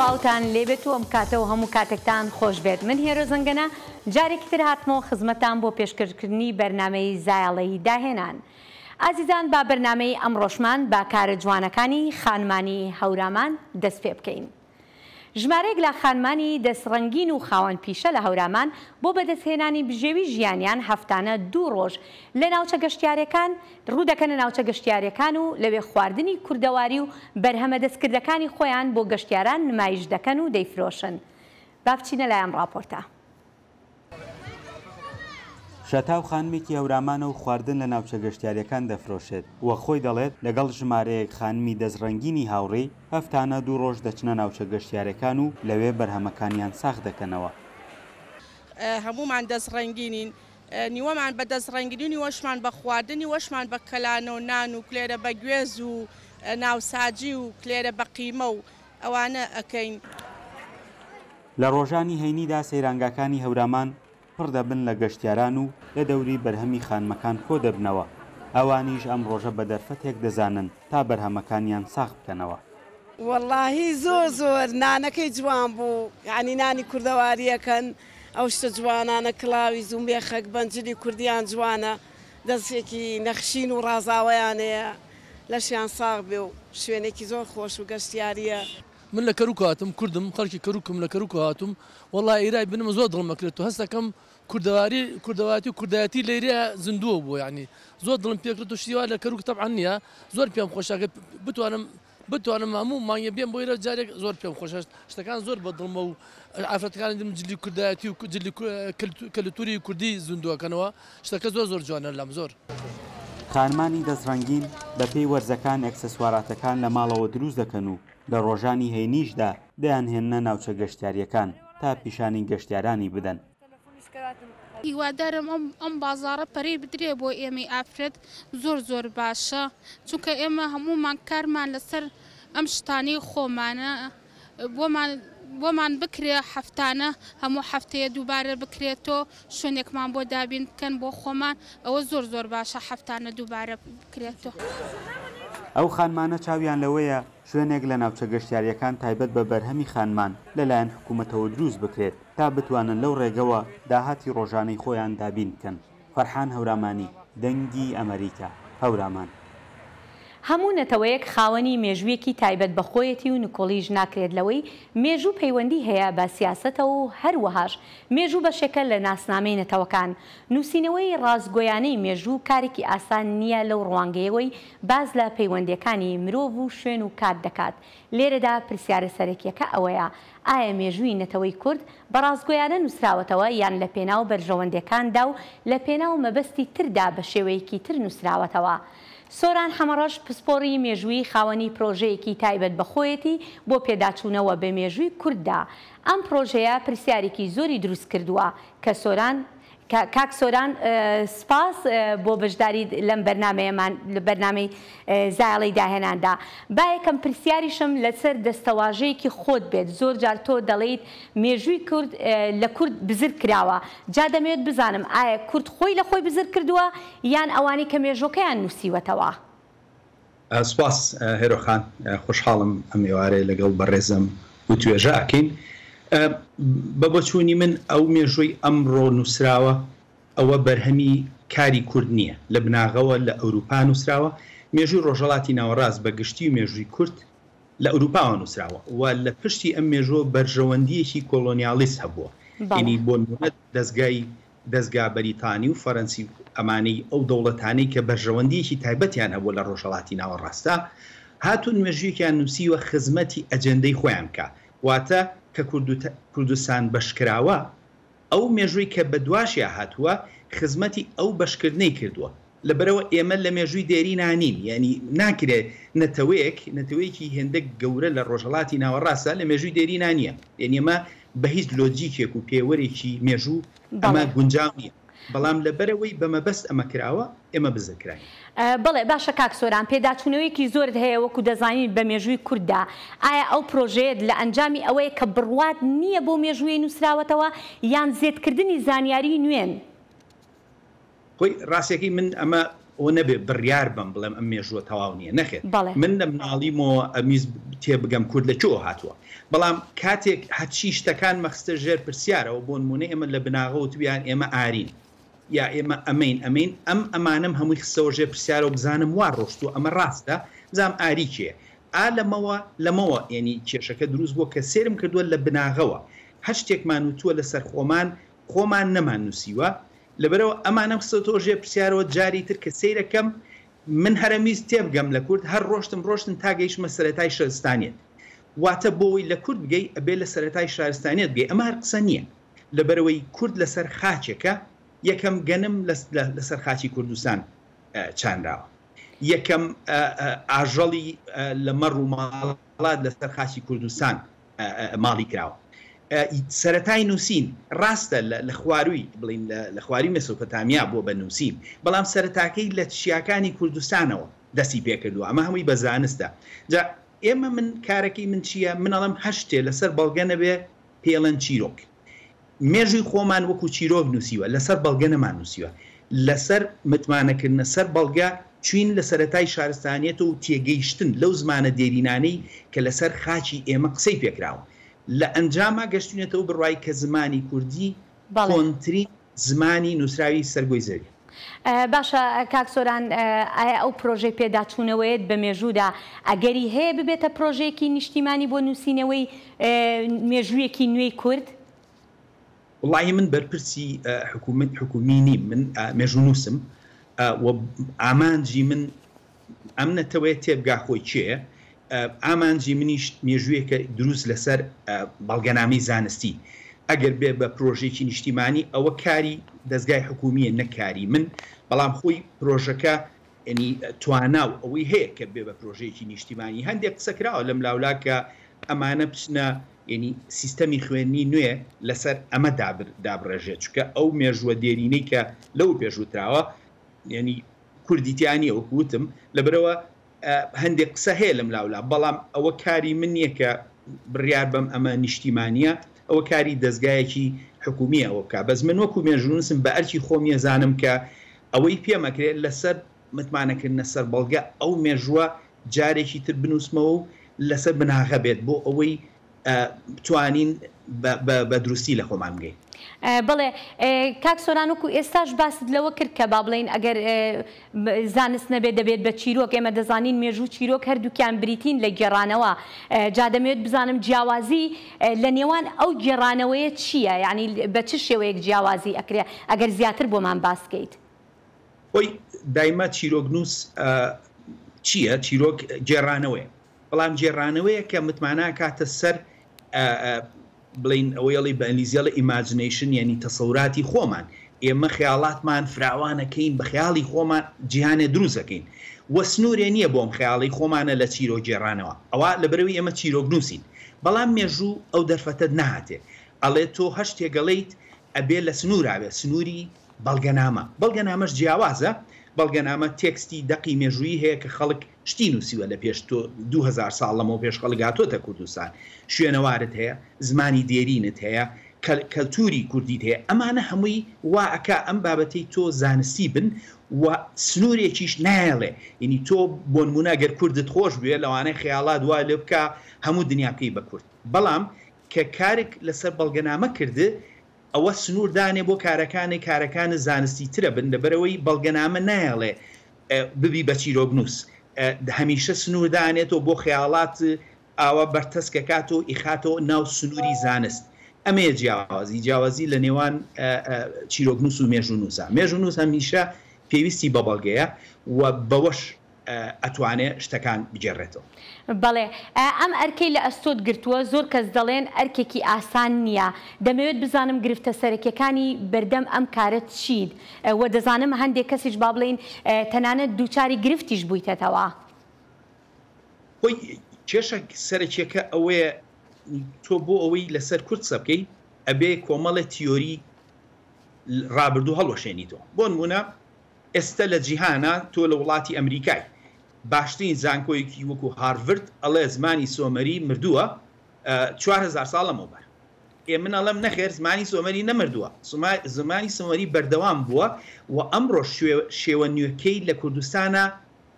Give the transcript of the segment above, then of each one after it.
تەواوتان لێبێت و ئەم کاتەوە هەموو کاتێکتان خۆش بێت. من هێرۆ زەنگەنە جارێکی تر هاتمەوە خزمەتان بۆ پێشکەشکردنی بەرنامەی زایاڵەی داهێنان. ئازیزان با بەرنامەی ئەمڕۆژمان با کارە جوانەکانی خانمانی هەورامان دەست پێ بکەین. ژمارەیەک لە خانمانی دەستڕەنگین و خاوەن پیشە لە هەورامان بۆ بەدەستهێنانی بژێوی ژیانیان هەفتانە 2 ڕۆژ لە ناوچە گەشتیارەکان ڕوودەکەنە ناوچە گەشتیارەکان و لەوێ خواردنی کوردەواری و بەرهەمە دەستکردەکانی خۆیان بۆ گەشتیاران نمایش دەکەن و دەیفرۆشن. با بچینە لایەم ڕاپۆرتە. شەتاو خانمێکی هەورامانە و خواردن لە ناوچە گەشتیارەکان دەفرۆشێت وە خۆی دەڵێت لەگەڵ ژمارەیەک خانمی دەستڕەنگینی هاوڕێی هەفتانە 2 ڕۆژ دەچنە ناوچە گەشتیارەکان و لەوێ بەرهەمەکانیان ساخ دەکەنەوە. هەمومان دەستڕەنگینین، نیوەمان بە دەستڕەنگینی نیوەشمان بە خواردنی وەشمان بە کەلانە و نان و کلێرە بە گوێز و ناوساجی و کلێرە بە قیمە و ئەوانە ئەکەین. لە ڕۆژانی هەینیدا سەیرانگاکانی هەورامان پڕ دەبن لە گەشتیاران و لە دەوری بەرهەمی خانمەکان کۆ دەبنەوە. ئەوانیش ئەم ڕۆژە بە دەرفەتێک دەزانن تا بەرهەمەکانیان ساخ بکەنەوە. وەڵاهی زۆر نانەکەی جوان بوو، یعنی نانی کوردەواریەکەن، ئەو شتە جوانانە کڵاوی زومبێخەک بەنجلی کوردیان جوانە، دەستێکی نەخشین و ڕازاوەیانەیە لەشیان ساغ بێ و شوێنێکی زۆر خۆش و گەشتیاریە. من لە کەروک هاتم، کوردم، خەڵکی کەروکم لە کەروک هاتم، وەڵای ئێرای بنم زۆر دڵم ئەکرێت و هەستەکەم کوردەواتی و کوردایەتی لێرەیە زیندووە بوو، یعنی زۆر دڵم پێکرێت و شتیوا لە کەروک تەبعەن نییە، زۆر پێم خۆشە بتوانم هەموو مانگە بێم بۆ ئێرە جارێک زۆر پێم خۆشە، شتەکان زۆر بەدڵمە و ئافرەتەکانی دم جلی کوردایەتی و جلی کەلتوری کوردی زیندووەکەنەوە، شتەکە زۆر جوانە لەم زۆر. خانمانی دەستڕەنگین بە پێی وەرزەکان ئەکسسواراتەکان لە ماڵەوە دروست دەکەن و لە ڕۆژانی هەینیشدا دەیانهێننە ناوچە گەشتیاریەکان تا پیشانی گەشتیارانی بدەن. هیوادارم ئەم بازاڕە پەرەی بدرێ بۆ ئێمەی ئافرەت زۆر باشە، چونکە ئێمە هەمومان کارمان لەسەر ئەم شتانەی خۆمانە بۆمان بکرێ هەفتانە هەموو هەفتەیە دووبارە بکرێتەوە شوێنێکمان بۆ دابین بکەن بۆ خۆمان، ئەوە زۆر باشە هەفتانە دووبارە بکرێتەوە. ئەو خانمانە چاویان لەوەیە شوێنێک لە ناوچە گەشتیاریەکان تایبەت بە بەرهەمی خانمان لەلایەن حکوومەتەوە دروست بکرێت تا بتوانن لەو ڕێگەوە داهاتی ڕۆژانەی خۆیان دابین بکەن. فەرحان هەورامانی، دەنگی ئەمریکا، هەورامان. هەموو نەتەوەیەک خاوەنی مێژوویەکی تایبەت بەخۆیەتی و نکۆڵیش ناکرێت لەوەی مێژوو پەیوەندی هەیە بە سیاسەتەوە و هەروەهاش مێژوو بەشێکە لە ناسنامەی نەتەوەکان. نووسینەوەی ڕازگۆیانەی مێژوو کارێکی ئاسان نییە لەو ڕوانگەیەوەی باز لە پەیوەندیەکانی مرۆڤ و شوێن و کات دەکات. لێرەدا پرسیارە سەرەکیەکە ئەوەیە ئایا مێژووی نەتەوەی کورد بە ڕازگۆیانە نووسراوەتەوە یان لە پێناو بەرژەوەندەکاندا و لە پێناو مەبەستی تردا بە شێوەیەکی تر نووسراوەتەوە. سۆران حەمەڕەش پسپۆڕی مێژووی خاوەنی پرۆژەیەکی تایبەت بەخۆیەتی بۆ پێداچوونەوە بە مێژووی کورددا. ئەم پرۆژەیە پرسیارێکی زۆری دروست کردووە کە کاک سۆران سپاس بۆ بەشداری لەم بەرنامەی زایاڵەی داهێناندا. با یەکەم پرسیاریشم لەسەر دەستەواژەیەکی خۆت بێت. زۆر جار تۆ دەڵێیت مێژووی کورد لە کورد بزر کراوە. جا دەمەوێت بزانم ئایا کورد خۆی لە خۆی بزر کردووە یان ئەوانی کە مێژۆکەیان نووسیوەتەوە؟ سپاس هێرۆخان، خۆشحاڵم ئەم ئێوارەیە لەگەڵ بەڕێزم و توێژە ئەکەین. بە بۆچوونی من ئەو مێژووی ئەمڕۆ نووسراوە ئەوە بەرهەمی کاری کورد نییە، لە بناغەوە لە ئەوروپا نووسراوە. مێژووی ڕۆژهەڵاتی ناوەڕاست بە گشتی و مێژووی کورد لە ئەوروپاوە نووسراوە و لە پشتی ئەم مێژۆ بەرژەوەندیەکی کۆلۆنیالیست هەبووە، ینی بۆ نمونە دەستگا بەریتانی و فەرەنسی ئەمانەی ئەو دەوڵەتانەی کە بەرژەوەندیەکی تایبەتیان هەبووە لە ڕۆژهەڵاتی ناوەڕاستە هاتوون مێژوویەکیان نووسیوە خزمەتی ئەجەندەی خۆیان بکە، واتە کە کوردستان بەشکراوە ئەو مێژووی کە بە دواشیا هاتووە خزمەتی ئەو بەشکردنەی کردووە. لەبەرەوە ئێمە لە مێژووی دێری نانین، یعنی ناکرێت نەتەوەیەکی هێندە گەورە لە ڕۆژهەڵاتی ناوەڕاستە لە مێژووی دێری نانیە، یعنی ئێمە بە هیچ لۆجیکێک و پێوەرێکی مێژوو ئەمە گونجاو نییە، بەڵام لەبەرەوەی بەمەبەست ئەمە کراوە ئێمە بزەکراین. بەڵێ باشە کاک سۆران، پێداچوونەوەیەکی زۆرت هەیە وەکو دەزانین بە مێژووی کورددا. ئایا ئەو پرۆژەیەت لە ئەنجامی ئەوەیە کە بڕوات نییە بۆ مێژووی نووسراوەتەوە یان زێدکردنی زانیاری نوێن؟ خۆی ڕاستێکی من ئەمە ئەو نەبێ بڕیار بم بڵێم ئەم مێژووە تەواو نییە نەخێت من لە مناڵیمەوە ئەمیز تێ بگەم کورد لەکوێوە هاتووە بەڵام کاتێک هەچی شتەکان مەخستە ژێر پرسیارەوە بۆ نمونە ئێمە لە بناغەوە تویان ئێمە ئارین یا ئێمە ئەمین ئەمانم هەمووی خستەوە ژێر پرسیارەوە بزانم وا ڕۆشتووە ئەمە ڕاستە بزانم ئاری کێ لەمەوە ینی کێشەکە دروست بووە کە سێرم کردووە لە بناغەوە هەر شتێکمان وتووە لەسەر خۆمان نەمان نووسیوە لەبەرەوە ئەمانە خستەوە ژێر پرسیارەوە جاری تر کە سیرەکەم من هەرەمیز تێبگەم لە کورد هەر ڕۆشتن تا گەیشتمە سەرەتای شارستانیت واتە بۆی لە کورد بگەی ئەبێ لە سەرەتای شارستانیت بگەی ئەمە هەر قسە نییە لەبەرەوەی کورد لەسەر خاچێکە یەکەم گەنم لەسەر خاچی کوردستان چاندراوە یەکەم ئاژەڵی لە مەڕ و ماڵات لەسەر خاچی کوردستان ماڵی کراوە سەرەتای نووسین ڕاستە لە خواروی بڵین لە خواری مێسۆپۆتامیا بۆ بە نووسین بەڵام سەرەتاکەی لە شیاکانی کوردستانەوە دەستی پێکردووە ئەمە هەمووی بە زانستە جا ئێمە من کارەکەی من چییە منەڵم هەشتێ لەسەر بەڵگە نەبێ پێڵەن چیرۆک مێژووی خۆمان وەکو چیرۆک نووسیوە لەسەر بەڵگە نەمان نووسیوە لەسەر متمانەکردنە سەر بەڵگە چوین لە سەرەتای شارستانیەت و تێگەیشتن لەو زمانە دێرینانەی کە لەسەر خاچی ئێمە قسەی پێکراوە لە ئەنجاما گەشتونێتەوە بڕای کە زمانی کوردی کۆنترین زمانی نووسراوی سەرگۆی زەوی باشە کاکسۆران ئایا ئەو پرۆژەی پێداچوونەوەیت بە مێژوودا ئەگەری هەیە ببێتە پرۆژەیەکی نیشتیمانی بۆ نووسینەوەی مێژوویەکی نوێی کورد؟ وڵی من بەرپرسی حکومی نیم من مێژوو نووسم ئامانجی من ئەم نەتەوەی تێبگا خۆی چێە ئامانجی منیش مێژوویەکە دروست لەسەر بەڵگەنامەی زانستی ئەگەر بێ بە پرۆژێکی نیشتیمانی ئەوە کاری دەستگای حکومیە نەکاری من بەڵام خۆی پرۆژەکە ینی تواناو ئەوەی هەیە کە بێ بە پرۆژێکی نیشتیمانی هەندێک قسەکراوە لەم لاولا کە ئەمانە بچنە ینی سیستەمی خوێنی نوێ لەسەر ئەمە دابڕێژێت چکە ئەو مێژووە دێرینەی کە لەو پێشوتراوە ینی کوردیتیانی ئەوکوتم لەبەرەوە هەندێک قسە هەیە لەم لاولا بەڵام ئەوە کاری من نییە کە بڕیار بەم ئەمە نیشتیمانیە ئەوە کاری دەستگایەکی حکومیە ئەوە بکە بەس من وەکو مێژوونسم بە ئەرکی خۆمیە زانم کە ئەوەی پێمەکرێت لەسەر متمانەکردنە سەر بەڵگە ئەو مێژووە جارێکی تر بنووسمەوە و لەسەر بناغە بێت بۆ ئەوەی بتوانین بە دروستی لە خۆمان بگەین. بڵێ کاکسۆران وەکو ئێستاش باست لەوە کرد کە با بڵێن ئەگەر زانست نەبێت دەبێت بە چیرۆک ئێمە دەزانین مێژوو چیرۆک هەردووکیان بریتین لە گێڕانەوە جا دەمەوێت بزانم جیاوازی لە نێوان ئەو گێڕانەوەیە چییە یعنی بە چ شێوەیەک جیاوازی ئەکرێ ئەگەر زیاتر بۆمان باسکەیت خۆی دایما چیرۆک نووس چییە چیرۆک گێڕانەوەی بەڵام گێڕانەوەیە کە متمانە کاتە سەر بڵین ئەوەیڵی بە ئەنگلیزیەڵە ئیماجینیشن یعنی تەسەوراتی خۆمان ئێمە خەیاڵاتمان فراوانەکەین بە خەیاڵی خۆمان جیهانێ دروستەکەین وە سنوورێ نییە بۆم خەیاڵی خۆمانە لە چیرۆک گێڕانەوە ئەوە لەبەرەوەی ئێمە چیرۆک نووسین بەڵام مێژوو ئەو دەرفەتە نهاتێ ئەڵێ تۆ هەشت تێگەڵیت ئەبێ لە سنوورابێت سنووری بەڵگەنامەش جیاوازە بەڵگەنامە تێکستی دەقی مێژووی هەیە کە خەڵک شتی نووسیوە لە پێش 2000 ساڵ لەمەوە پێش خەڵک هاتۆتە کوردستان شوێنەوارت هەیە زمانی دێرینت هەیە کەلتوری کوردیت هەیە ئەمانە هەمووی وا ئەکا ئەم بابەتەی تۆ زانستی بن و سنوورێکیش نایڵێ ینی تۆ بۆ نمونە گەر کوردت خۆش بوێ لەوانەیە خەیاڵات وای لێ بکە هەموو دنیا بکەی بە کورد بەڵام کە کارێک لەسەر بەڵگەنامە کرده ئەوە سنووردانێ بۆ کارەکان زانستی ترە بن لەبەرەوەی بەڵگەنامە نایڵێ ببی بە چیرۆک نووس هەمیشە سنووردانێتەوە بۆ خەیاڵات ئاوە بەرتەسکەکات و ئیخاتەوە ناو سنووری زانست ئەمەیە جیاوازی لە نێوان چیرۆک نووس و مێژوو نووسە مێژوو نووس هەمیشە پێویستی بە بەڵگەیە و بەوەش ئەتوانێت شتەکان بجێڕێتەوە. بەڵێ ئەم ئەرکەی لە ئەستۆت گرتووە زۆر کەس دەڵێن ئەرکێکی ئاسان نییە دەمەوێت بزانم گرفتە سەرەکیەکانی بەردەم ئەم کارت چیت و دەزانم هەندێک کەسیش با بڵێن تەنانەت دووچاری گرفتیش بوویتەوە. خۆی کێشە سەرەکیەکە ئەوەیە تۆ بۆ ئەوەی لەسەر کورد سەبکەی ئەبێ کۆمەڵە تیۆری ڕابردوو هەڵوەشێنیتەوە بۆ نمونە ئێستا لە جیهانە تۆ لە وڵاتی ئەمریکای باشترین زانکۆیەکی وەکو هارڤرد ئەڵێ زمانی سۆمەری مردووە 4000 ساڵ لەمەوبەر منەڵم نەخێر زمانی سۆمەری نەمردووە زمانی سۆمەری بەردەوام بووە و ئەمڕۆ شێوە نوێکەی لە کوردستانە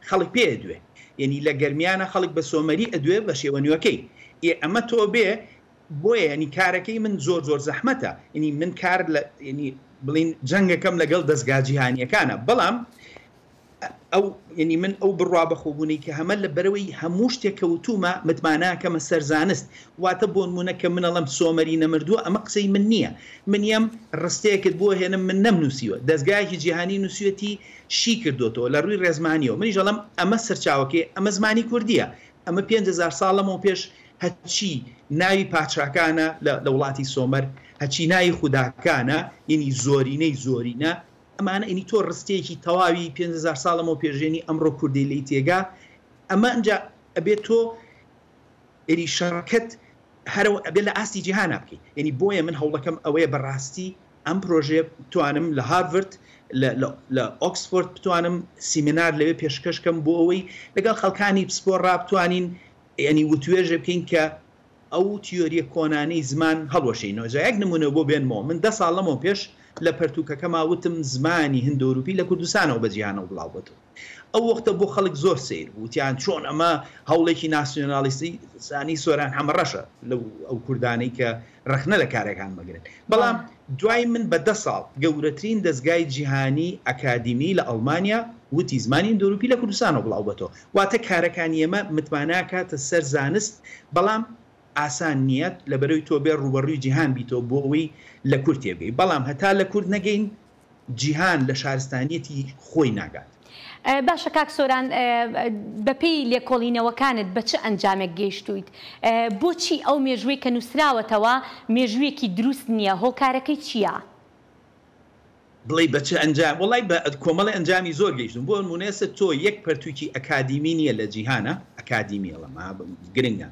خەڵک پێ ئەدوێ یعنی لە گەرمیانە خەڵک بە سۆمەری ئەدوێ بە شێوە نوێکەی ئەمە تۆ بێ بۆیە ینی کارەکەی من زۆر زەحمەتە ینی من کار ینی بڵین جەنگەکەم لەگەڵ دەستگا جیهانیەکانە بەڵام ئەو ینی من ئەو بڕوا بەخۆبوونی کە هەمە لە بەرەوەی هەموو شتێککەوتومە متماناکەمە سەرزانست واتە بۆ نمونە کە منەڵم سۆمەری نەمردووە ئەمە قسەی من نییە منیم ڕستەیەکت بۆ هێنم من نەمنووسیوە دەستگایەکی جیهانی نووسێتی شی کردوتەوە لە ڕووی ڕێزمانیەوە منی ژەڵم ئەمە سەرچاوەکەی ئەمە زمانی کوردیە ئەمە 5000 ساڵەمەوە پێش هەچی ناوی پاچاکانە لە وڵاتی سۆمەر هەچی ناوی خوداکانە ینی زۆرینە ئەمانە ئینی تۆ ڕستەیەکی تەواوی 5000 ساڵەمەوە پێشێنی ئەمڕۆ کوردی لی تێگا ئەمە ئەنج ئەبێت تۆ ئێری شەڕکەت هەرەوە ئەبێت لە ئاستی جیهانە بکەیت ینی بۆیە من هەوڵەکەم ئەوەیە بەڕاستی ئەم پرۆژێ بتوانم لە هارڤرد لە ئۆکسفۆرد بتوانم سیمینار لەوێ پێشکەشکەم بۆ ئەوەی لەگەڵ خەڵکانی پسپۆر ڕابتوانین ینی وتوێژە بکەین کە ئەو تیۆریە کۆنانەی زمان هەڵوەشینەوە جایەک نمونە بۆ بێنمەوە من 10 ساڵ لەمەوە پێش لە پەرتوکەکەما وتم زمانی هندۆروپی لە کوردستانەوە بە جیهانەوە بڵاوبێتەوە ئەو وەختە بۆ خەڵک زۆر سیر وتیان چۆن ئەمە هەوڵێکی ناسیۆنالیستی زانی سۆران هەمەڕەشە لەو ئەو کوردانەی کە ڕخنە لە کارەکان بگرن بەڵام دوای من بە 10 ساڵ گەورەترین دەستگای جیهانی ئەکادیمی لە ئەڵمانیا وتی زمانی هندۆروپی لە کوردستانەوە بڵاوبێتەوە واتە کارەکانی ئێمە متماناکاتە سەر زانست بەڵام ئاسان نیەت لە بەرەوەی تۆ بێ ڕوبەڕووی جیهان بیتەوە بۆ ئەوەی لە کورد تێبێ بەڵام هەتا لە کورد نەگەین جیهان لە شارستانیەتی خۆی ناگات باشە کاک سۆران بەپێی لێکۆڵینەوەکانت بە چ ئەنجامێک گەیشتویت بۆچی ئەو مێژووی کە نووسراوەتەوە مێژوویەکی دروست نییە هۆکارەکەی چییە؟ بڵێ بە چ ئەنجام وڵای بە کۆمەڵی ئەنجامی زۆر گەیشتم بۆ نمونێسە تۆ یەک پەرتووکی ئەکادیمی نییە لە جیهانە ئەکادیمیڵەما گرنگە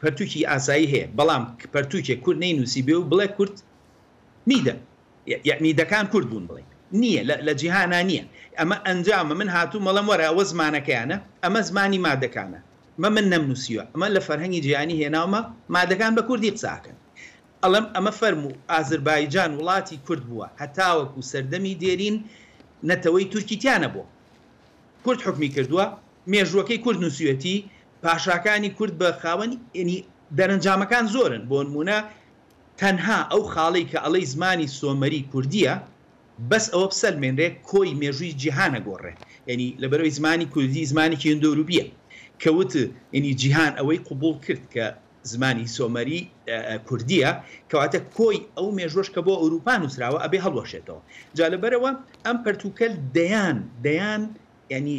پەرتووکی ئاسایی هەیە بەڵام پەرتووکێک کورد نەینووسی بێ و بڵێ کورد میدە میدەکان کورد بوون بڵێ نییە لە جیهانە نییە ئەمە ئەنجامە من هاتوو مەڵم وەرە ئەوە زمانەکەیانە ئەمە زمانی مادەکانە من نەمنووسیوە ئەمە لە فەرهەنگی جیهانی هێناومە مادەکان بە کوردی قساکەن ئەڵم ئەمە فەرموو ئازربایجان وڵاتی کورد بووە هەتاوەکو سەردەمی دێرین نەتەوەی تورکیتیانە بوو کورد حکمی کردووە مێژوەکەی کورد نووسێتی پاشاکانی کورد بە خاوەنی ینی دەرەنجامەکان زۆرن بۆ نمونە تەنها ئەو خاڵی کە ئەڵەی زمانی سۆمەری کوردیە بەس ئەوە بسەلمێنرێ کۆی مێژووی جیهانە گۆڕێ ینی لەبەرەوەی زمانی کوردی زمانێکی هندۆروپیە کەوت ینی جیهان ئەوەی قبول کرد کە زمانی سۆمەری کوردیە کەواتە کۆی ئەو مێژۆش کە بۆ ئەوروپا نووسراوە ئەبێ هەڵوەشێتەوە جا لەبەرەوە ئەم پەرتوکەل دەیان ینی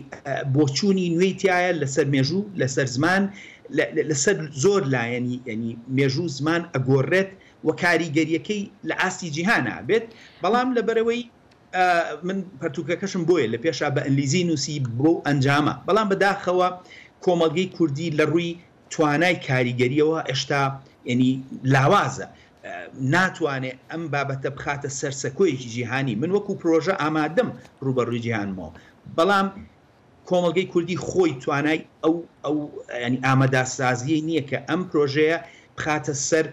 بۆچوونی نوێی تایە لەسەر مێژوو لەسەر زمان لەسەر زۆر لایەنی ینی مێژوو زمان ئەگۆڕێت و کاریگەریەکەی لە ئاستی جیهانە بێت بەڵام لەبەرەوەی من پەرتوکەکەشم بۆیە لە پێشا بە ئەنگلیزی نووسی بۆ ئەنجامە بەڵام بەداخەوە کۆمەڵگەی کوردی لە ڕووی توانای کاریگەریەوە ئێشتا ینی لاوازە ناتوانێت ئەم بابەتە بخاتە سەرسەکۆیەکی جیهانی من وەکو پرۆژە ئامادەم ڕوبەڕووی جیهانمەوە بەڵام کۆمەڵگەی کوردی خۆی توانای ئەو ینی ئامادەسازیی نییە کە ئەم پرۆژەیە بخاتە سەر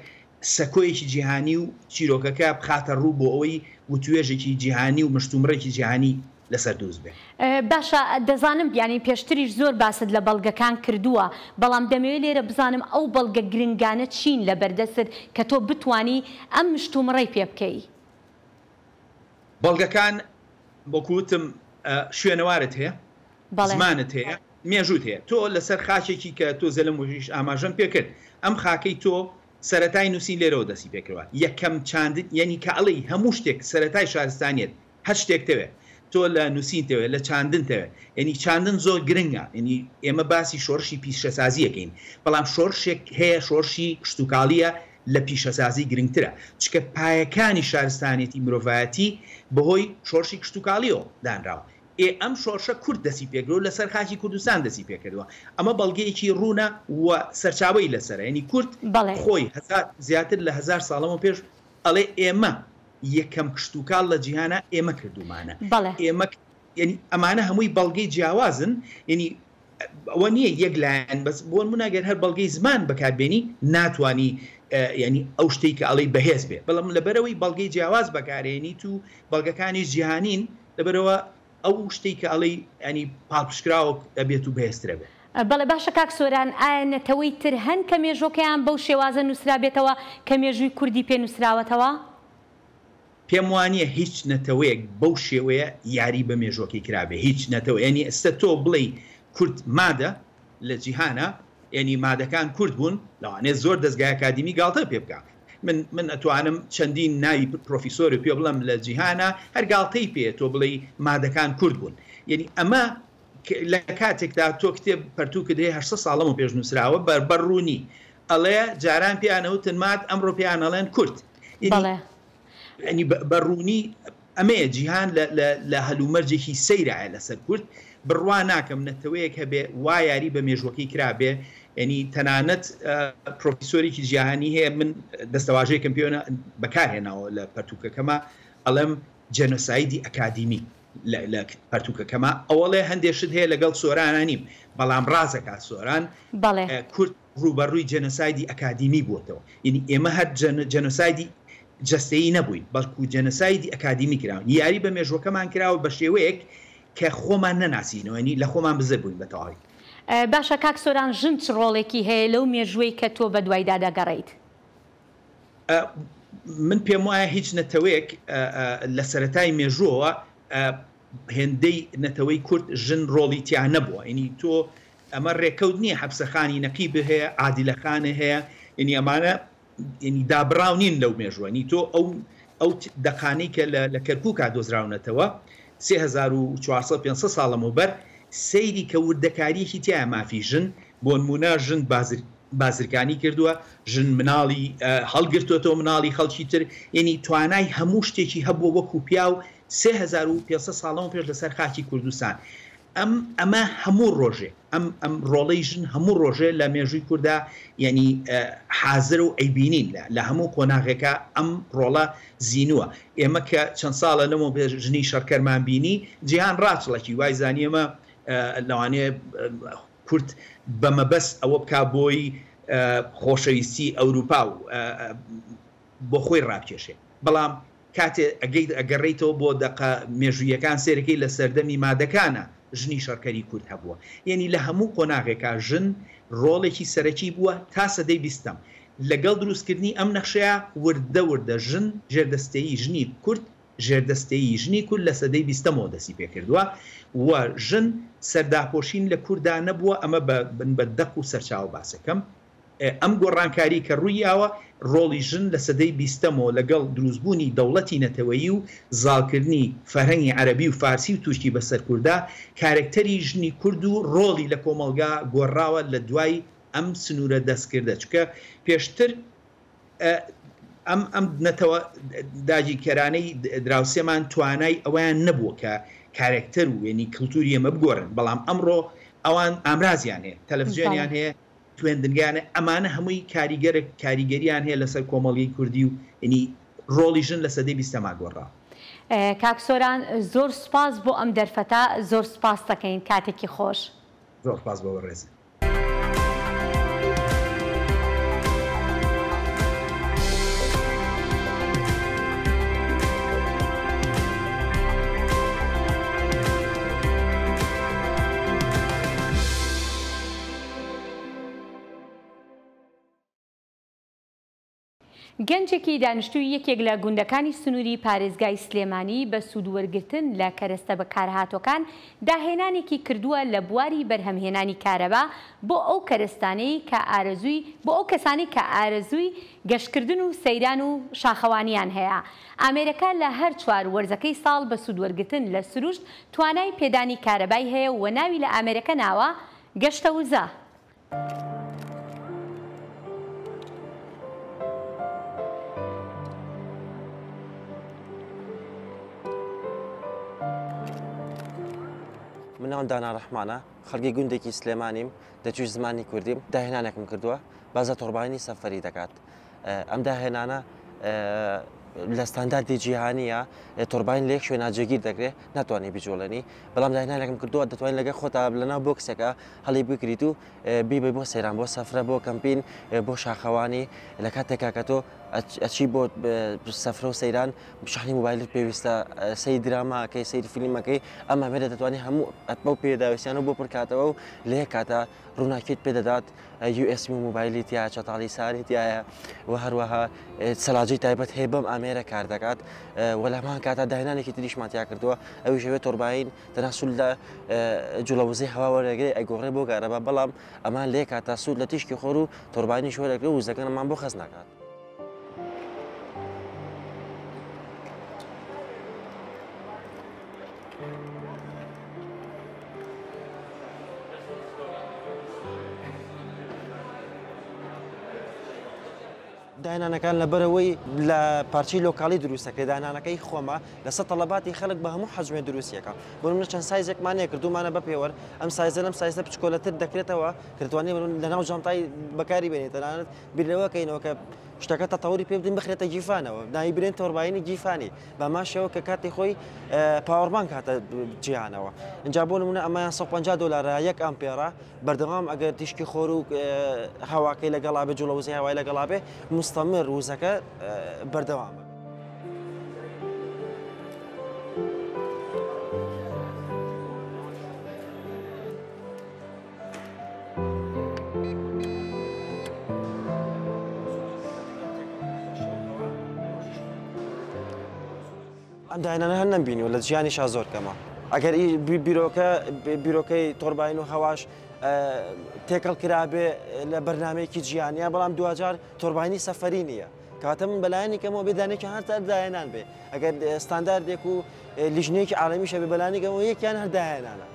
سەکۆیەکی جیهانی و چیرۆکەکە بخاتە ڕوو بۆ ئەوەی وتوێژێکی جیهانی و مشتومڕێکی جیهانی لەسەر دروست بێ باشە دەزانم ینی پێشتریش زۆر باست لە بەڵگەکان کردووە بەڵام دەمەوێت لێرە بزانم ئەو بەڵگە گرنگانە چین لە بەردەست کە تۆ بتانی ئەم مشتومڕەی پێ بکەی بەڵگەکان بۆکوتم شوێنەوارت هەیە زمانت هەیە مێژووت هەیە تۆ لەسەر خاچێکی کە تۆ زەلم وژیش ئاماژەم پێکرد ئەم خاکەی تۆ سەرەتای نووسین لێرەوە دەستی پێکردوە یەکەم چاندن یعنی کە ئەڵی هەموو شتێک سەرەتای شارستانیت هەر شتێکتەوێ تۆ لە نووسینتەوێ لە چاندنتەوێ ینی چاندن زۆر گرنگە ینی ئێمە باسی شۆڕشی پیشەسازیەکەین بەڵام شۆڕشێک هەیە شۆڕشی شتوکاڵیە لە پیشەسازی گرنگترە چکە پایەکانی شارستانێتی مرۆڤایەتی بەهۆی شۆڕشی کشتتوکاڵیەوە دانراوە ئەم شۆڕشە کورد دەسی پێکرەوە لەسەر خاکی کوردستان دەسی پێکردووە ئەمە بەڵگەیەکی ڕوونە و سەرچاوی لەسەر ینی کورد خۆی زیاتر لە 1000 ساڵەمە پێش ئەڵێ ئێمە یەکەم کشتتوکاڵ لە جیهانە ئێمە کردومانە ئێمە ینی ئەمانە هەمووی بەڵگەی جیاوازن ینی ئەوە نییە یەک لایەن بەس بۆ مناگەر هەر بەڵگەی زمان بەکاربێنی ناتوانانی ینی ئەو شتێک کە ئەڵی بەهێز بێ بەڵام لەبەرەوەی بەڵگەی جیاواز بەکارێنیت و بەڵگەکانی جیهانین لەبەرەوە ئەو شتێک کە ئەڵی ینی پاڵپشکراوە دەبێت و بەهێزترە بێت. بەڵێ باشە کاک سۆران ئایا نەتەوەی تر هەن کە مێژۆکەیان بەو شێوازە نووسرا بێتەوە کە مێژووی کوردی پێ نووسراوەتەوە؟ پێم وانە هیچ نەتەوەیەک بەو شێوەیە یاری بە مێژۆکی کرابێ هیچ نەتەوە ینی ئێستا تۆ بڵێ کورد مادە لە جیهانە ینی مادەکان کورد بوون لەوانێت زۆر دەستگای ئەکادیمی گاڵتە پێ بکە من ئەتوانم چەندین ناوی پرۆفیسۆری پێ بڵم لە جیهانە هەر گاڵتەی پێ تۆ بڵێ مادەکان کورد بوون یعنی ئەمە لە کاتێکدا تۆ کتێب پەرتووکە دێ 800 ساڵەم و پێش نووسراوە بەڕوونی ئەڵێ جاران پیانەوتن مات ئەمڕۆ پیانەڵێن کورد ینی بەڕوونی ئەمەیە جیهان لە هەلومەرجێکی سەیرایە لەسەر کورد بڕوا ناکەم نەتەوەیەک هەبێ وا یاری بە مێژوەکەی کرابێ ینی تەنانەت پرۆفیسۆرێکی جیهانی هەیە من دەستەواژەیەکم پێوە بەکارهێناوە لە پەرتووکەکەمە ئەڵێم جەنۆسایدی ئەکادیمی لە پەرتووکەکەمە ئەوەڵێ هەندێشت هەیە لەگەڵ سۆرانە نیم بەڵام ڕازەکە سۆران کورد ڕوبەڕووی جەنۆسایدی ئەکادیمی بووتەوە ینی ئێمە هەر جەنۆسایدی جەستەیی نەبووین بەڵکو جەنۆسایدی ئەکادیمی کراون یاری بە مێژوەکەمان کراوە بە شێوەیەک کە خۆمان نەناسینەوەنی لە خۆمان بزە بووین بەتەواوی. باشە کاک سۆران ژن چ ڕۆڵێکی هەیە لەو مێژوەی کە تۆ بە دوایدا دەگەڕیت؟ من پێم وایە هیچ نەتەوەیەک لە سەرەتای مێژووەوە هێندەی نەتەوەی کورد ژن ڕۆڵی تیان نەبووە ینی تۆ ئەمە ڕێکەوت نییە حەبسەخانی نەقیب هەیە عادیلەخانە هەیە ینی ئەمانە ینی دابراو نین لەو مێژوەنی تۆ ئەو دەقانەی کە لە کەرکووکا دۆزراونەتەوە 3400-500 ساڵەمە بەر سەیری کە وردەکاریەکی تایە مافی ژن بۆ نمونە ژن بازرگانی کردووە ژن مناڵی هەڵگرتوەوە مناڵی خەڵکی تر ینی توانای هەموو شتێکی هەبووە وەکو پیا و 3500 ساڵەمە پێش لەسەر خاکی کوردستان ئەمە هەموو ڕۆژێ ئەم ڕۆڵەی ژن هەموو ڕۆژێ لە مێژووی کووردا ینی حازر و ئەیبینین لە هەموو کۆناغێکە ئەم ڕۆڵە زیینووە ئێمە کە چەند ساڵە لەمە ژنی شەرکەرمان بینی جیهان ڕاچڵەکی وای زانیێمە لەوانەیە کورد بەمەبەست ئەوە بکا بۆی خۆشەویستی ئەوروپا و بۆ خۆی ڕابکێشێ بەڵام کاتێ ئەگەڕێیتەوە بۆ دەقە مێژوویەکان سێرەکەی لە سەردەمی مادەکانە ژنی شەرکەری کورد هەبووە یعنی لە هەموو کۆناغێکا ژن ڕۆڵێکی سەرەکی بووە تا سەدەی 20م لەگەڵ دروستکردنی ئەم نەخشەیە وردە ژن ژێردەستەیی ژنی کورد ژێردەستەیی ژنی کورد لە سەدەی 20ەوە دەستی پێکردووە و ژن سەرداپۆشین لە کووردا نەبووە ئەمە بە دەق و سەرچاو باسەکەم ئەم گۆڕانکاری کە ڕوویاوە ڕۆڵی ژن لە سەدەی 20ەوە لەگەڵ دروستبوونی دەوڵەتی نەتەوەیی و زاڵکردنی فەرهەنگی عەرەبی و فارسی و توشتی بەسەر کووردا کارکتەری ژنی کورد و ڕۆڵی لە کۆمەلگا گۆڕاوە لە دوای ئەم سنوورە دەستکردە چکە پێشتر ئەم نەتەوە داگیرکەرانەی دراوسێمان توانای ئەویان نەبووە کە کارکتەر و وێنی کللتوری ئەمە بگۆڕن بەڵام ئەمڕۆ ئەوان ئامرازیان هەیە تەلەڤیزیۆنیان هەیە خوێندنگانە ئەمانە هەمووی کاریگەریان هەیە لەسەر کۆمەڵگەی کوردی و ینی ڕۆڵی ژن لە سەدەی 20ەما گۆڕا. کاک سۆران زۆر سپاس بۆ ئەم دەرفەتە زۆر سپاس دەکەین کاتێکی خۆش. زۆر سپاس بۆ ڕێز. گەنجێکی دانیشتووی یەکێک لە گوندەکانی سنووری پارێزگای سلێمانی بە سوودوەرگرتن لە کەرەستە بەکارهاتوەکان داهێنانێکی کردووە لە بواری بەرهەمهێنانی کارەبا بۆ ئەو کەسانی کە ئارەزووی گەشتکردن و سەیران و شاخەوانیان هەیە. ئامێرەکە لە هەر 4 وەرزەکەی ساڵ بە سوودوەرگرتن لە سروشت توانای پێدانی کارەبای هەیە و ناوی لە ئامێرەکە ناوە گەشتە وزە. مناڵ دانا ڕەحمانە خەڵکی گوندێکی سلێمانیم دەچوی زمانی کوردیم داهێنانێکم کردووە بازە تۆڕبانی سەفەری دەکات ئەم داهێنانە لە ستانداردی جیهانیە تۆربین لێک شوێن ناجێگیر دەکرێت ناتوانانی بیجۆڵێنی بەڵام داهێنانێکم کردووە دەتوانین لەگە خۆتا لەناو بۆکسەکە هەڵی بکریت و بیبێ بۆ سەیران بۆ سەفرە بۆ کەمپین بۆ شاخەوانی لە کاتێکا کە تۆ ئەچی بۆ سەفرە و سەیران شحنی موبایلت پێویستە سەی دراماکەی سەیر فیلمەکەی ئەمە مێرە دەتوانانی هەموو ئەتبە و پێداویستیان و بۆ پڕکاتەوە و لێ کاتە ڕووناکیت پێدەدات USB موبایلی تیا چەتاڵی ساری تایە و هەروەها سەلاجی تایبەت هەیە بەم ئامێرە کار دەکات و لەمان کاتە داهێنانێکی تریشماتیا کردووە ئەوی ژەوێت تۆربین تەناسول لە جوڵەوزەی هەوا وەرەگری ئەگۆڕێ بۆ گارەبە بەڵام ئەمان لێ کاتە سوود لە تیشکی خۆر و تۆربانی شۆرەکە و وزەکەمان بۆ خەز ناکات. داهێنانەکان لەبەرەوەی لە پارچەی لۆکاڵی دروستەکە داهێنانەکەی خۆمە لەسەر تەڵەباتی خەڵک بە هەموو حەجمێ دروستیەکە بۆ منە چەند سایزێکمانەیە کردومانە بە پێوەەر ئەم سایزە لەم سایزە بچکۆلەتر دەکرێتەوە کردوانێ لەناو جانتای بەکاری بێنێت تەنانەت بیرەوەکەینەوە کە شتەکە تەتەوری پێ بدەین بخرێتە گیفانەوە ناوی برێن تۆربینی گیفانی بەماشەوە کە کاتی خۆی پاوەڕبانک هاتە جیهانەوە اینجا بۆ نمونە ئەمە $150 یەک ئەمپێرە بەردەوام ئەگەر تیشکی خۆر و هەواکەی لەگەڵا بێ جوڵەوزی هەوای لەگەڵا بێ مستەمر وزەکە بەردەوامە. ئەم داهێنانە هەر نەمبینی و لە ژیانیشا زۆر کەمە ئەگەر بیرۆکەی تۆربین و هەواش تێکەڵ کرابێ لە بەرنمەیەکی جیهانیە بەڵام دوجار تۆربینی سەفەری نییە کاتە من بەلایانی کەمەوە بێدانێکی هەر داهێنان بێ ئەگەر ستانداردێک و لیژنەیەکی عالەمیشە بێ بەلایانی کەمەوە یەکیان هەر داهێنانە.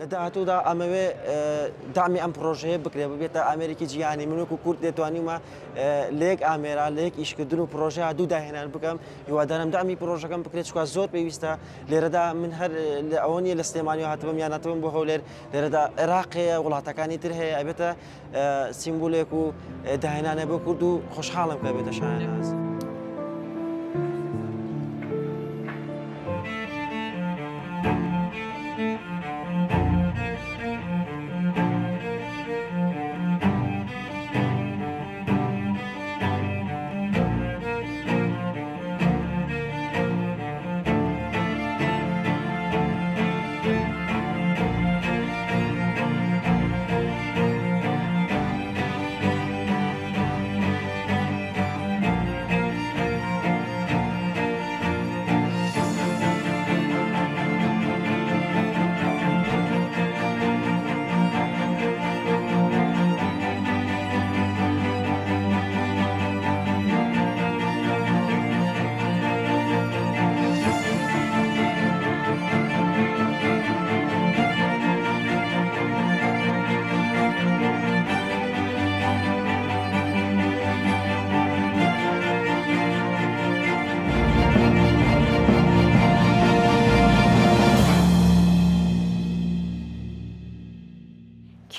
لە داهاتوودا ئەمەوێ دامی ئەم پرۆژەیە بکرێ ببێتە ئامێرێکی جیهانی منوەک و کورد دێتوانیمە لەیەک ئامێرا لە یەک ئیشکردن و پرۆژەیە دوو داهێنان بکەم هیوادارم دامی پرۆژەکەم بکرێت چکە زۆر پێویستە لێرەدا من هەر لە ئەوە نیە لە سلێمانیەوە هاتبم یان هاتبم بۆ هەولێر لێرەدا عێراقەیە وڵاتەکانی تر هەیە ئەبێتە سیمبولێک و داهێنانە بۆ کورد و خۆشحاڵم کە بێتە شایەناز.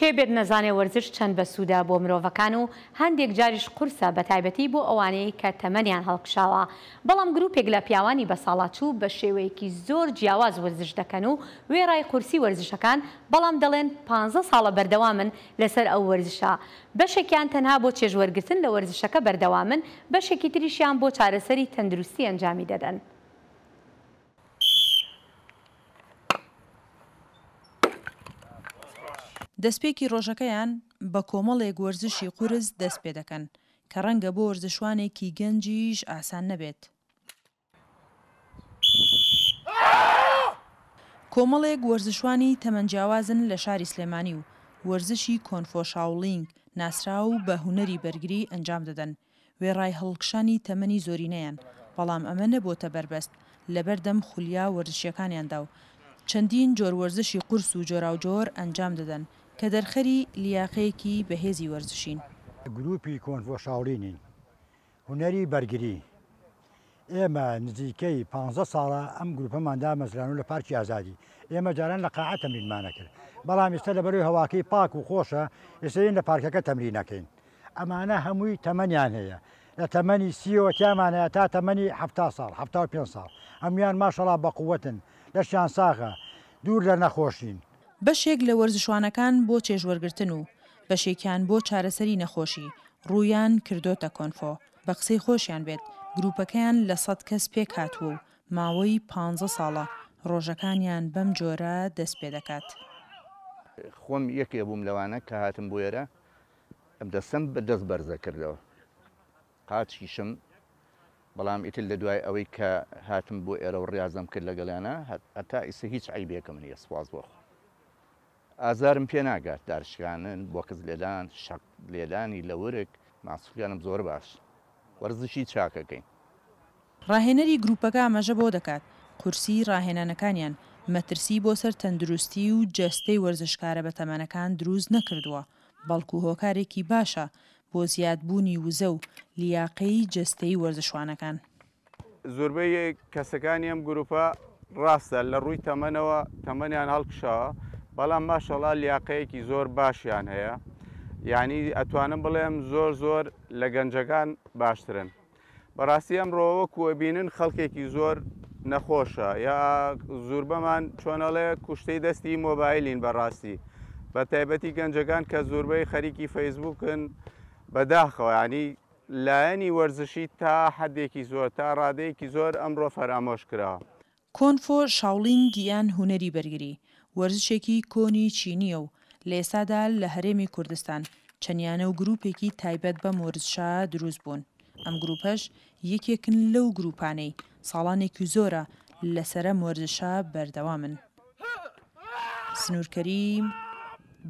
کێ بێت نەزانێ وەرزش چەند بە سوودا بۆ مرۆڤەکان و هەندێک جاریش قورسە بە تایبەتی بۆ ئەوانەی کە تەمەنیان هەڵکشاوە بەڵام گروپێک لە پیاوانی بەساڵاتچوو بە شێوەیەکی زۆر جیاواز وەرزش دەکەن و وێڕای قورسی وەرزشەکان بەڵام دەڵێن 15 ساڵە بەردەوامن لەسەر ئەو وەرزشە بەشێکیان تەنها بۆ چێژوەرگرتن لە وەرزشەکە بەردەوامن بەشێکی تریشیان بۆ چارەسەری تەندروستی ئەنجامی دەدەن. دەستپێکی ڕۆژەکەیان بە کۆمەڵێک وەرزشی قورس دەست پێ دەکەن کە ڕەنگە بۆ وەرزشوانێکی گەنجیش ئاسان نەبێت. کۆمەڵێک وەرزشوانی تەمەنجیاوازن لە شاری سلێمانی و وەرزشی کۆنفۆشاولینگ ناسرا و بە هونەری بەرگری ئەنجام دەدەن. وێڕای هەڵکشانی تەمەنی زۆرینەیان بەڵام ئەمە نەبووتە بەربەست لەبەردەم خولیا وەرزشیەکانیاندا و چەندین جۆر وەرزشی قورس و جۆراوجۆر ئەنجام دەدەن کە دەرخەری لیاقەیەکی بەهێزی وەرزشین. گروپی کۆنفۆ شاولینین هونەری بەرگری ئێمە نزیکەی 15 ساڵە ئەم گروپەماندا مەزران و لە پارکی ئازادی ئێمە جاران لە قاعە تەمرینمانە کرد بەڵام ئێستا لە بەروی هەواکەی پاک و خۆشە ئێستاین لە پارکەکە تەمرینەکەین ئەمانە هەمووی تەمەنیان هەیە لە تەمەنی 30 تیامانەیە تا تەمەنی 70 ساڵ 75 ساڵ ئەمیان ماشەڵا بەقووەتن لەشیان ساغە دوور لە نەخۆشین. بەشێک لە وەرزشوانەکان بۆ چێژوەرگرتن و بەشێکیان بۆ چارەسەری نەخۆشی ڕوویان کردۆتە کۆنفۆ بە قسەی خۆشیان بێت گروپەکەیان لە 100 کەس پێک هاتووە و ماوەی 15 ساڵە ڕۆژەکانیان بەم جۆرە دەست پێ دەکات. خۆم یەکێ بووم لەوانە کە هاتم بۆ ئێرە ئەم دەستم بەدەست بەرزە کردەوە قاچیشم بەڵام ئیتر لە دوای ئەوەی کە هاتم بۆ ئێرە و ڕاضم کرد لەگەڵیانە هەتا ئیسە هیچ عیبێکم نیە سواز بۆ ئازارم پێ ناگات دارشکانن بۆ کەس لێدان شەق لێدانی لە ورک ماسوولیانم زۆر باش وەرزشی چاکەکەین. ڕاهێنەری گروپەکە ئاماژە بۆ دەکات قورسی ڕاهێنانەکانیان مەترسی بۆ سەر تەندروستی و جەستەی وەرزشکارە بە تەمەنەکان دروست نەکردووە بەڵکو هۆکارێکی باشە بۆ زیادبوونی وزە و لیاقەی جەستەی وەرزشوانەکان. زۆربەی کەسەکانی ئەم گروپە ڕاستە لە ڕووی تەمەنەوە تەمەنیان هەڵکشەوە بەڵام ماشەڵا لیاقەیەکی زۆر باشیان هەیە یعنی ئەتوانم بڵێم زۆر لە گەنجەکان باشترن. بەڕاستی ئەمڕۆوە کووەبینن خەڵکێکی زۆر نەخۆشە یا زۆربەمان چۆنەڵێ کوشتەی دەستی مۆبایلین بەڕاستی بە تایبەتی گەنجەکان کە زۆربەی خەریکی فەیسبووکن بەداخەوە ینی لایەنی وەرزشی تا حەدێکی زۆر تا ڕادەیەکی زۆر ئەمڕۆ فەرامۆش کراوە. کۆنفۆ شاولینگ یان هونەری بەرگری وەرزشێکی کۆنی چینیە و لە ئێستادا لە هەرێمی کوردستان چەندیانە و گروپێکی تایبەت بەم وەرزشە دروست بوون. ئەم گروپەش یەکێکن لەو گروپانەی ساڵانێکی زۆرە لەسرە وەرزشە بەردەوامن. سنوورکەریم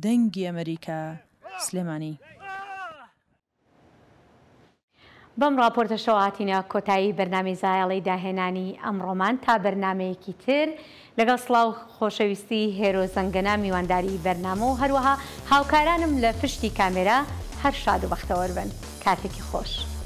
دەنگی ئەمریکا سلێمانی. بەم راپۆرتەشەوە هاتینە کۆتایی بەرنامەی زایاڵی داهێنانی ئەمڕۆمان تا بەرنمەیەکی تر لەگەڵ سڵاو خۆشەویستی هێرۆ زەنگەنا میوانداری بەرنامە و هەروەها هاوکارانم لە پشتی کامێرا هەر شاد و بەختەوەر بن. کاتێکی خۆش.